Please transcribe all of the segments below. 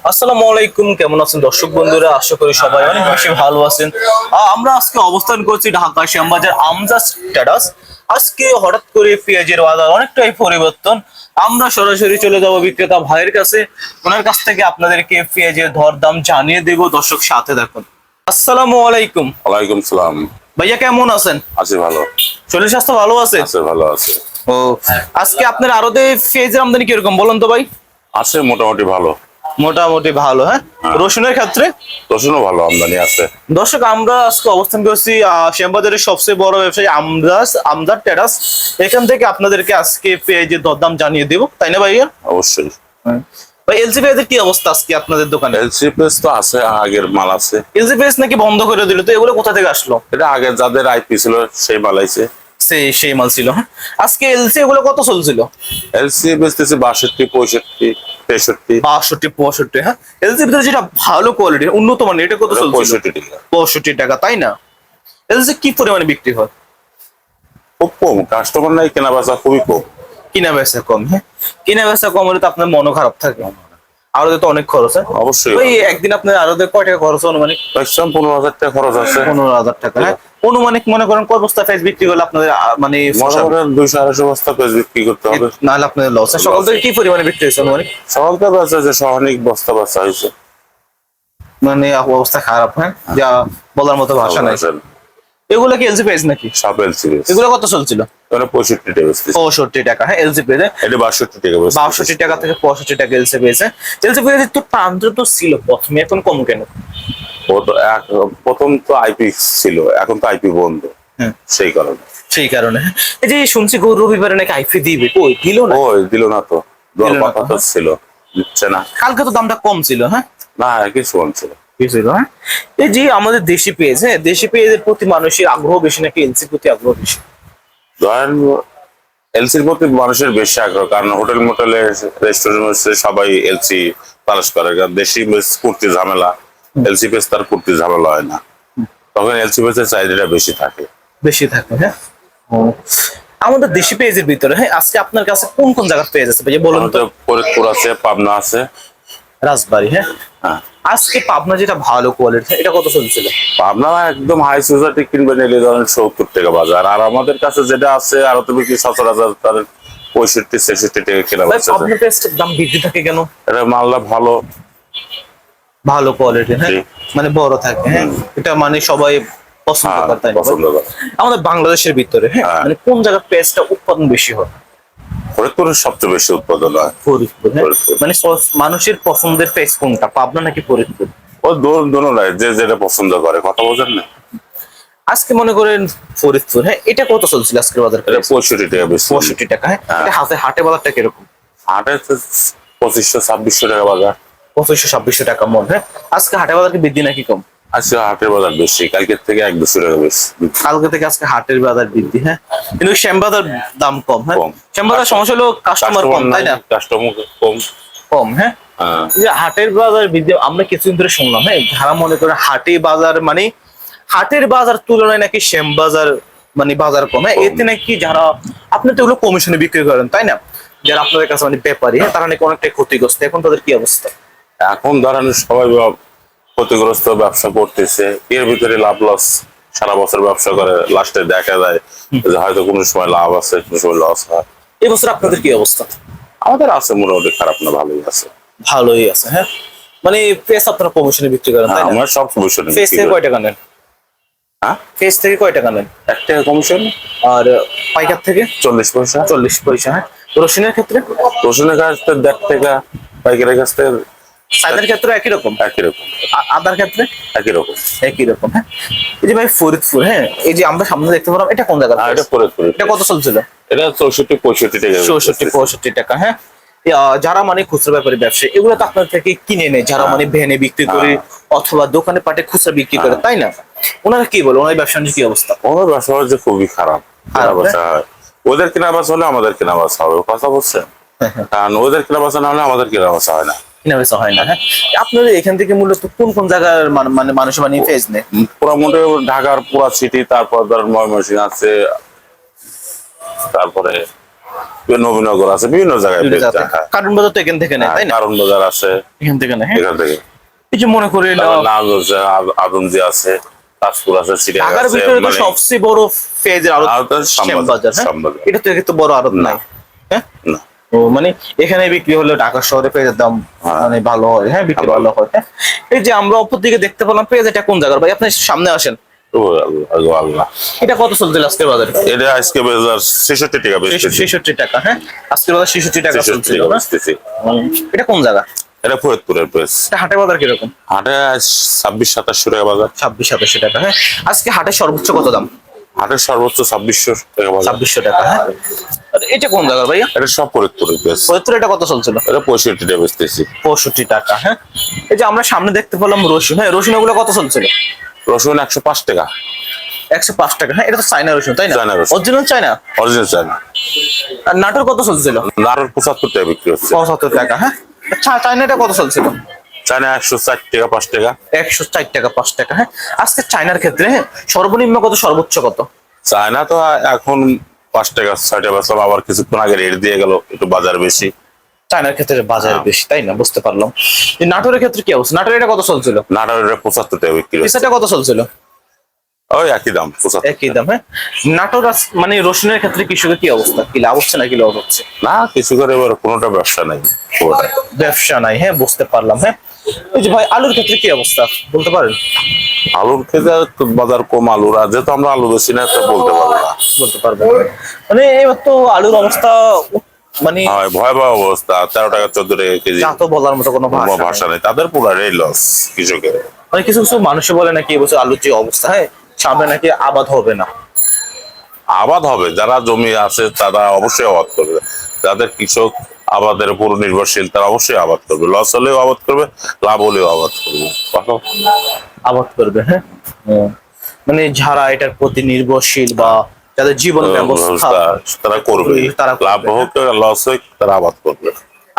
আসসালামু আলাইকুম, কেমন আছেন দর্শক বন্ধুরা? আশা করি সবাই অনেক বেশি ভালো আছেন। আমরা আজকে অবস্থান করছি ঢাকা শ্যামবাজার আমজাদ ট্রেডার্স। আজকে হঠাৎ করে পেঁয়াজের বাজার অনেকটাই পরিবর্তন। আমরা সরাসরি চলে যাব বিক্রেতা ভাইয়ের কাছে, ওনার কাছ থেকে আপনাদেরকে পেঁয়াজের দরদাম জানিয়ে দেব। দর্শক সাথে থাকুন। আসসালামু আলাইকুম। ওয়ালাইকুম সালাম। ভাইয়া কেমন আছেন? আছি ভালো। শরীর স্বাস্থ্য ভালো আছে? আছে ভালো আছে। ও, আজকে আপনার আড়তে পেঁয়াজের আমদানি কিরকম বলুন তো ভাই? আছে মোটামুটি ভালো। মোটামুটি ভালো, হ্যাঁ। রসুনের ক্ষেত্রে? রসুনও ভালো আমদানি আছে। দর্শক, আমরা আজকে অবস্থান করছি শ্যামবাজারের সবচেয়ে বড় ব্যবসায়ী আমজাদ ট্রেডার্স। এখান থেকে আপনাদেরকে আজকে পেঁয়াজের দরদাম জানিয়ে দেবো, তাই না ভাইয়া? অবশ্যই। ভাই, এলসি পেঁয়াজের কি অবস্থা আজকে আপনাদের দোকানে? এলসি পেজ তো আছে, আগের মাল আছে। এলসি পেঁয়াজ নাকি বন্ধ করে দিল, তো এগুলো কোথা থেকে আসলো? এটা আগের যাদের আইপি ছিল সেই মাল আইছে। সেই মাল ছিল, হ্যাঁ। আজকে এলসি এগুলো কত চলছিল? এলসি বেচতেছে 62, 65, 63, 62, 65, হ্যাঁ। এলসি ভিতরে যেটা ভালো কোয়ালিটির উন্নত মানের, এটা কত চলছিল? 65 টাকা। 65 টাকা, তাই না? এলসি কি পরিমাণে বিক্রি হয়? খুব কম, কাস্টমার নাই, কেনা বেচা খুবই কম। কিনা বেচা কম, হ্যাঁ। কিনা বেচা কম হলে তো আপনার মনও খারাপ থাকে। আরো তো অনেক খরচ, হ্যাঁ। অবশ্যই। ওই একদিন আপনার আরো কয় টাকা খরচ অনুমানিক? ম্যাক্সিমাম 15,000 টাকা খরচ আছে। 15,000 টাকা, হ্যাঁ। অনুমানিক মনে করেন কয় বস্তা পেঁয়াজ বিক্রি করলে আপনাদের মানে মোটামুটি 200-250 বস্তা পেজ বিক্রি করতে হবে, নাহলে আপনাদের লস। সকাল থেকে কি পরিমাণে বিক্রি হয়েছে অনুমানিক? সকালটা বেচা যে সহানিক বস্তা বেচা হয়েছে। মানে অবস্থা খারাপ, হ্যাঁ, যা বলার মতো ভাষা নাই। এগুলো কি এলসি পেঁয়াজ নাকি? সব এলসি পেজ। এগুলো কত চলছিল? 65 টাকা বেচতেছে। 65 টাকা, হ্যাঁ, এলসি পেঁয়াজ। এটা 62 টাকা বেচতেছে। 62 টাকা থেকে 65 টাকা এলসি পেঁয়াজ। এলসি পেঁয়াজ তো প্রান্ত তো ছিল প্রথমে, এখন কম কেন? ও তো প্রথম তো আইপি ছিল, এখন তো আইপি বন্ধ, সেই কারণে। সেই কারণে, হ্যাঁ। এই যে শুনছি গৌর রবিবারে নাকি আইফি দিবে, কই দিল না? ওই দিল না তো, দিল না কথা তো, তো ছিল, দিচ্ছে না। কালকে তো দামটা কম ছিল, হ্যাঁ। না, কিছু ছিল। কি ছিল, হ্যাঁ। এই যে আমাদের দেশি পেঁয়াজ, হ্যাঁ, দেশি পেঁয়াজের প্রতি মানুষের আগ্রহ বেশি নাকি এলসির প্রতি আগ্রহ বেশি? ধরেন এলসির প্রতি মানুষের বেশি আগ্রহ, কারণ হোটেল মোটেলে রেস্টুরেন্টে সবাই এলসি তালাশ করে, কারণ দেশি পেজ করতে ঝামেলা, এলসি পেজ তার করতে ঝামেলা হয় না, তখন এলসি পেজের চাহিদাটা বেশি থাকে। বেশি থাকে, হ্যাঁ। আমাদের দেশি পেঁয়াজের ভিতরে, হ্যাঁ, আজকে আপনার কাছে কোন কোন জায়গার পেঁয়াজ আছে ভাই বলুন তো? ফরিদপুর আছে, পাবনা আছে, রাজবাড়ী, হ্যাঁ। হ্যাঁ। আজকে পাবনা যেটা ভালো কোয়ালিটি, এটা কত চলছিল? পাবনা একদম হাই সোসাইটি কিনবে নিলে ধরেন 70 টাকা বাজার, আর আমাদের কাছে যেটা আছে আরো তো বিক্রি 70,000, তার 65-66 টাকা কেনা বেচা। পাবনা পেঁয়াজটার দাম বৃদ্ধি থাকে কেন? এটা মালটা ভালো, ভালো কোয়ালিটি, হ্যাঁ, মানে বড় থাকে, হ্যাঁ। এটা মানে সবাই পছন্দ করে, তাই না? পছন্দ করে। আমাদের বাংলাদেশের ভিতরে, হ্যাঁ, মানে কোন জায়গার পেঁয়াজটা উৎপাদন বেশি হয়? ফরিদপুরের সবচেয়ে বেশি উৎপাদন হয়। ফরিদপুর, হ্যাঁ। ফরিদপুর। মানে মানুষের পছন্দের পেঁয়াজ কোনটা, পাবনা নাকি ফরিদপুর? ও দোনোটাই, যে যেটা পছন্দ করে, কথা বোঝেন না। আজকে মনে করেন ফরিদপুর, হ্যাঁ, এটা কত চলছিল আজকের বাজার? এটা 65 টাকা বেশি। 65 টাকা, হ্যাঁ। এটা হাটে বাজারটা কিরকম? হাটে 2500-2600 টাকা বাজার। 2500-2600 টাকা মন, হ্যাঁ। আজকে হাটে বাজার কি বৃদ্ধি নাকি কম? আজকে হাটের বাজার বেশি, কালকের থেকে 1-200 টাকা বেশি। কালকে থেকে আজকে হাটের বাজার বৃদ্ধি, হ্যাঁ, কিন্তু শ্যামবাজার দাম কম, হ্যাঁ। কম। শ্যামবাজার সমস্যা হলো কাস্টমার কম, তাই না? কাস্টমার কম, কম, হ্যাঁ। যে হাটের বাজার বৃদ্ধি আমরা কিছুদিন ধরে শুনলাম, হ্যাঁ, যারা মনে করে হাটে বাজার মানে হাটের বাজার তুলনায় নাকি শ্যামবাজার মানে বাজার কম, হ্যাঁ। এতে নাকি যারা আপনি তো এগুলো কমিশনে বিক্রি করেন, তাই না? যারা আপনাদের কাছে মানে ব্যাপারী, হ্যাঁ, তারা নাকি অনেকটাই ক্ষতিগ্রস্ত। এখন তাদের কি অবস্থা? এখন ধরেন সবাই ক্ষতিগ্রস্ত ব্যবসা করতেছে, এর ভিতরে লাভ লস সারা বছর ব্যবসা করে, লাস্টে দেখা যায় যে হয়তো কোনো সময় লাভ আছে, কোনো সময় লস হয়। এই বছর আপনাদের কি অবস্থা? আমাদের আছে মোটামুটি, খারাপ না, ভালোই আছে। ভালোই আছে, হ্যাঁ। মানে পেঁয়াজ আপনারা কমিশনে বিক্রি করেন, তাই না? আমরা সব কমিশন। পেঁয়াজ থেকে কয় টাকা নেন? হ্যাঁ, পেঁয়াজ থেকে কয় টাকা নেন? 1 টাকা কমিশন। আর পাইকার থেকে? 40 পয়সা। 40 পয়সা, হ্যাঁ। রসুনের ক্ষেত্রে? রসুনের কাছ থেকে 1.5 টাকা, পাইকারের কাছ থেকে সাইদের ক্ষেত্রে একই রকম? একই রকম। আদার ক্ষেত্রে? একই রকম। একই রকম, হ্যাঁ। এই যে ভাই ফরিদপুর, হ্যাঁ, এই যে আমরা সামনে দেখতে পেলাম, এটা কোন জায়গা? এটা ফরিদপুর। এটা কত চলছিল? এটা 64-65 টাকা। 64-65 টাকা, হ্যাঁ। যারা মানে খুচরা ব্যাপারী ব্যবসায়ী, এগুলো তো আপনার থেকে কিনে নেয়, যারা মানে ভ্যানে বিক্রি করে অথবা দোকানে পাটে খুচরা বিক্রি করে, তাই না? ওনারা কি বলে, ওনার ব্যবসা নিয়ে কি অবস্থা? ওদের ব্যবসা বাণিজ্য খুবই খারাপ। ওদের কেনা বেচা হলে আমাদের কেনা বেচা হবে, কথা বলছেন? কারণ ওদের কেনা বেচা না হলে আমাদের কেনা বেচা হয় না। কিনা বেচা হয় না, হ্যাঁ। আপনাদের এখান থেকে মূলত কোন কোন জায়গার মানে মানুষ মানে পেঁয়াজ নেয়? পুরা মোটে ঢাকার পুরা সিটি, তারপর ধরেন ময়মনসিংহ আছে, তারপরে নবীনগর আছে, বিভিন্ন জায়গায় পেঁয়াজ যায়। হ্যাঁ। কারণ বাজার তো এখান থেকে নেয়, তাই না? কারণ বাজার আছে, এখান থেকে নেয়, হ্যাঁ। এখান থেকে। এই যে মনে করি নাজ আছে, আদমজি আছে, তাজপুর আছে, চিড়িয়াখানা ঢাকার আছে, ভিতরে তো মানে সবচেয়ে বড় পেঁয়াজের আড়ত আড়ত শ্যামবাজার, হ্যাঁ? শ্যামবাজার। এটা তো একটু বড় আড়ত নাই, হ্যাঁ? না। ও মানে এখানে বিক্রি হলে ঢাকা শহরে পেঁয়াজের দাম হ্যাঁ। মানে ভালো হয়, হ্যাঁ, বিক্রি ভালো। ভালো হয়, হ্যাঁ। এই যে আমরা অপর দিকে দেখতে পেলাম পেঁয়াজ, এটা কোন জায়গার ভাই? আপনি সামনে আসেন। ও আল্লাহ, আল্লাহ। এটা কত চলছিল আজকের বাজারে? এটা আজকে বাজার 66 টাকা বেচতেছি। 66 টাকা, হ্যাঁ। আজকের বাজার 66 টাকা 66 চলছিল, টাকা না? বেচতেছি। এটা কোন জায়গা? এটা ফরিদপুরের পেঁয়াজ। এটা হাটে বাজার কিরকম? হাটে 26-27 টাকা বাজার। 26-27 টাকা, হ্যাঁ। আজকে হাটে সর্বোচ্চ কত দাম? হাটের সর্বোচ্চ 2600 টাকা বাজার। 2600 টাকা, হ্যাঁ। আর এটা কোন জায়গার ভাইয়া? এটা সব ফরিদপুরের পেঁয়াজ। ফরিদপুরে এটা কত চলছিল? এটা 65 টাকা বেচতেছি। 65 টাকা, হ্যাঁ। এই যে আমরা সামনে দেখতে পেলাম রসুন, হ্যাঁ, রসুন এগুলো কত চলছিল? রসুন 105 টাকা। 105 টাকা, হ্যাঁ। এটা তো চায়না রসুন, তাই না? চায়না রসুন। Original China. Original China. আর নাটোর কত চলছিল? নাটোর 75 টাকা বিক্রি হচ্ছে। 75 টাকা, হ্যাঁ। চায়নাটা কত চলছিল? চায়না 104 টাকা 5 টাকা। 104 টাকা 5 টাকা, হ্যাঁ। আজকে চায়নার ক্ষেত্রে, হ্যাঁ, সর্বনিম্ন কত, সর্বোচ্চ কত? চায়না তো এখন 5 টাকা 6 টাকা বেচলাম, আবার কিছুক্ষণ আগে রেট দিয়ে গেল, একটু বাজার বেশি। চায়নার ক্ষেত্রে বাজার বেশি, তাই না? বুঝতে পারলাম। যে নাটোরের ক্ষেত্রে কি অবস্থা? নাটোরে এটা কত চলছিল? নাটোরের 75 টাকা বিক্রি হচ্ছে। পিসাটা কত চলছিল? ওই একই দাম 75। একই দাম, হ্যাঁ। নাটোর মানে রসুনের ক্ষেত্রে কৃষকের কি অবস্থা? কি লাভ হচ্ছে না কি লস হচ্ছে? না, কিছু করে এবার কোনোটা ব্যবসা নাই। ব্যবসা নাই, হ্যাঁ, বুঝতে পারলাম, হ্যাঁ। এই যে ভাই আলুর ক্ষেত্রে কি অবস্থা বলতে পারেন? আলুর ক্ষেত্রে তো বাজার কম, আলুর আর যেহেতু আমরা আলু বেশি না, তা বলতে পারবো না। বলতে পারবেন মানে এবার তো আলুর অবস্থা মানে হয় ভয়াবহ অবস্থা, 13 টাকা 14 টাকা কেজি। যা তো বলার মতো কোনো ভাষা নেই। ভাষা নেই, তাদের পুরাই লস কৃষকের। মানে কিছু কিছু মানুষে বলে নাকি এবছর আলুর যে অবস্থা, হ্যাঁ, সামনে নাকি আবাদ হবে না। আবাদ হবে, যারা জমি আছে তারা অবশ্যই আবাদ করবে। যাদের কৃষক আবাদের উপর নির্ভরশীল তারা অবশ্যই আবাদ করবে, লস হলেও আবাদ করবে, লাভ হলেও আবাদ করবে। আবাদ করবে, হ্যাঁ। মানে যারা এটার প্রতি নির্ভরশীল বা যাদের জীবন ব্যবস্থা তারা করবে, তারা করবে, লাভ হোক লস হোক তারা আবাদ করবে।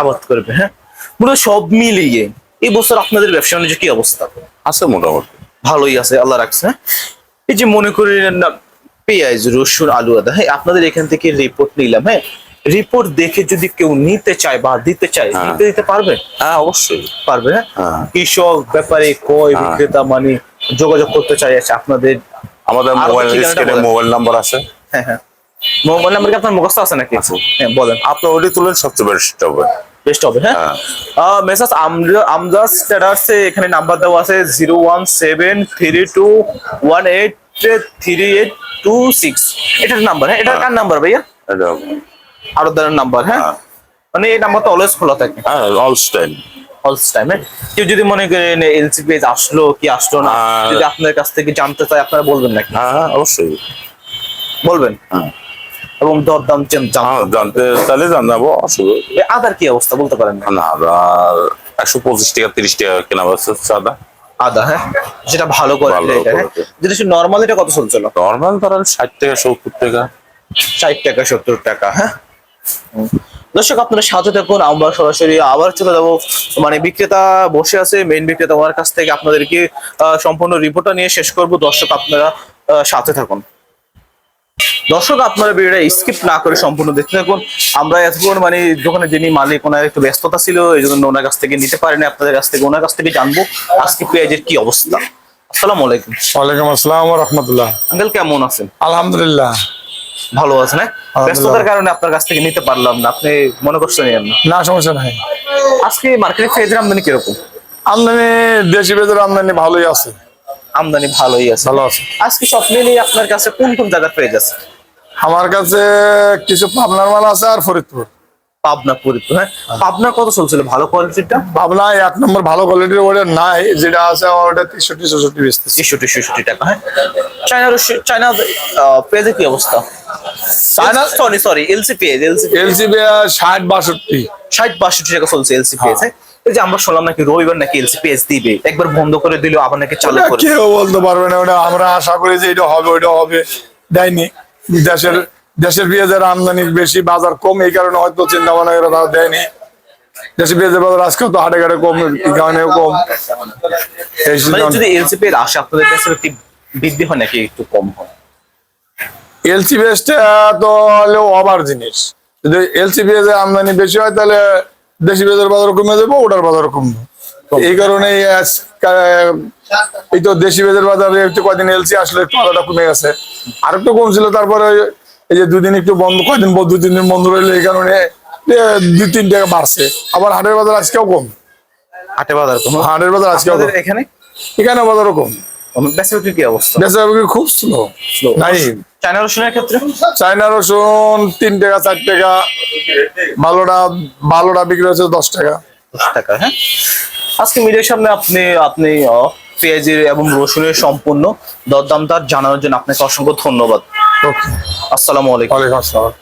আবাদ করবে, হ্যাঁ। পুরো সব মিলিয়ে এই বছর আপনাদের ব্যবসা বাণিজ্য কি অবস্থা? আছে মোটামুটি ভালোই আছে, আল্লাহ রাখছে, হ্যাঁ। এই যে মনে করেন না পেঁয়াজ, রসুন, আলু, আদা, হ্যাঁ, আপনাদের এখান থেকে রিপোর্ট নিলাম, হ্যাঁ। রিপোর্ট দেখে যদি কেউ নিতে চায় বা দিতে চায়, হ্যাঁ। দিতে পারবে? হ্যাঁ অবশ্যই পারবে, হ্যাঁ। হ্যাঁ। কৃষক, ব্যাপারী, ক্রয় বিক্রেতা মানে যোগাযোগ করতে চাই আছে আপনাদের। আমাদের আরো মোবাইল ঠিকানাটা স্ক্রিনে বলেন। মোবাইল নাম্বার আছে। হ্যাঁ, হ্যাঁ। মোবাইল নাম্বার কি আপনার মুখস্থ আছে নাকি? হ্যাঁ, বলেন। আপনি ওটি তুলেন, সবচেয়ে বেস্ট হবে। বেস্ট হবে, হ্যাঁ। মেসাজ আমজাদ ট্রেডার্সে এখানে নাম্বার দেওয়া আছে 01732183826। এটার নাম্বার, হ্যাঁ। এটার কার নাম্বার ভাইয়া? এটা আরো নাম্বার, হ্যাঁ। হ্যাঁ। মানে এই নাম্বার তো অলওয়েজ খোলা থাকে, হ্যাঁ অল টাইম। অল টাইম, হ্যাঁ। কেউ যদি মনে করেন এলসি পেজ আসলো কি আসলো না, হ্যাঁ। যদি আপনার কাছ থেকে জানতে চায় আপনারা বলবেন নাকি? হ্যাঁ অবশ্যই। বলবেন, হ্যাঁ। এবং দরদাম হ্যাঁ, জানতে চাইলে জানাবো, অসুবিধা আদার কি অবস্থা বলতে পারেন না? না। আর 125 টাকা 30 টাকা কেনা বেচা সাদা আদা, হ্যাঁ, যেটা ভালো কোয়ালিটি, ভালো এটা, হ্যাঁ। quality। যেটা নরমাল, এটা কত চলছিল? নর্মাল ধরেন 60 টাকা 70 টাকা। 60 টাকা 70 টাকা, হ্যাঁ। দর্শক আপনারা সাথে থাকুন, আমরা সরাসরি আবার চলে যাবো। মানে বিক্রেতা বসে আছে, মেইন বিক্রেতা, ওনার কাছ থেকে আপনাদেরকে সম্পূর্ণ রিপোর্টটা নিয়ে শেষ করব। দর্শক আপনারা সাথে থাকুন। দর্শক আপনারা ভিডিওটা স্কিপ না করে সম্পূর্ণ দেখতে থাকুন। আমরা এতক্ষণ মানে দোকানে যিনি মালিক, ওনার একটু ব্যস্ততা ছিল, এই জন্য ওনার কাছ থেকে নিতে পারেনি, আপনাদের কাছ থেকে ওনার কাছ থেকে জানবো আজকে পেঁয়াজের কি অবস্থা। আসসালামু আলাইকুম। ওয়ালাইকুম আসসালাম ওয়া রাহমাতুল্লাহ। আঙ্কেল কেমন আছেন? আলহামদুলিল্লাহ ভালো আছেন, হ্যাঁ। ব্যস্ততার কারণে আপনার কাছ থেকে নিতে পারলাম না, আপনি মনে করছেন না? না, সমস্যা নাই। আজকে মার্কেটে পেঁয়াজের আমদানি কিরকম? আমদানি দেশি পেঁয়াজের আমদানি ভালোই আছে। আমদানি ভালোই আছে, ভালো আছে। আজকে সব মিলিয়ে আপনার কাছে কোন কোন জায়গার পেঁয়াজ আছে? আমার কাছে কিছু পাবনার মাল আছে আর ফরিদপুর। পাবনা, ফরিদপুর, হ্যাঁ। পাবনা কত চলছিল ভালো কোয়ালিটিটা? পাবনা 1 নম্বর ভালো কোয়ালিটির ওটা নাই, যেটা আছে ওটা 63-64 বেচতেছি। 63-66 টাকা, হ্যাঁ। চায়না পেঁয়াজের কি অবস্থা? চায়না সরি এলসি পেঁয়াজ, এলসি পেঁয়াজ 60-62। 60-62 টাকা চলছে এলসি পেঁয়াজ, হ্যাঁ। এই যে আমরা শুনলাম নাকি রবিবার নাকি এলসি পেঁয়াজ দিবে, একবার বন্ধ করে দিল আবার নাকি চালু করে। কেউ বলতে পারবে না, ওটা আমরা আশা করি যে এটা হবে, ওইটা হবে, দেয়নি। দেশের পেঁয়াজের আমদানি বেশি, বাজার কম, এই কারণে হয়তো চিন্তা ভাবনা করে তারা দেয়নি। দেশের পেঁয়াজের বাজার আজকাল তো হাটে ঘাটে কম, এখানেও কম। মানে যদি এলসি পেঁয়াজ আসে আপনাদের কাছে একটু বৃদ্ধি হয় নাকি একটু কম হয়? এলসি পেঁয়াজটা তো হলো ওভার জিনিস, যদি এলসি পেঁয়াজের আমদানি বেশি হয় তাহলে দেশি পেঁয়াজের বাজার কমে যাবে, ওটার বাজার কমবে। এই কারণে এই তো দেশি পেঁয়াজের বাজারে একটু কয়দিন এলসি আসলে একটু আলাদা কমে গেছে, আর একটু কমছিল, তারপরে এই যে দুদিন একটু বন্ধ, কয়দিন 2-3 দিন বন্ধ রইলো, এই কারণে 2-3 টাকা বাড়ছে। আবার হাটের বাজার আজকেও কম, হাটে বাজার কম, হাটের বাজার আজকেও কম, আপনাদের এখানে এখানে বাজারও কম। বেচা বিক্রি কি অবস্থা? বেচা বিক্রি খুব স্লো নাই। চায়না রসুনের ক্ষেত্রে চায়না রসুন 3 টাকা 4 টাকা, ভালোটা বিক্রি হচ্ছে 10 টাকা। 10 টাকা। হ্যাঁ, আজকে মিডিয়ার সামনে আপনি আপনি পেঁয়াজের এবং রসুনের সম্পূর্ণ দরদাম তার জানানোর জন্য আপনাকে অসংখ্য ধন্যবাদ। ওকে, আসসালামু আলাইকুম। ওয়ালাইকুম আসসালাম।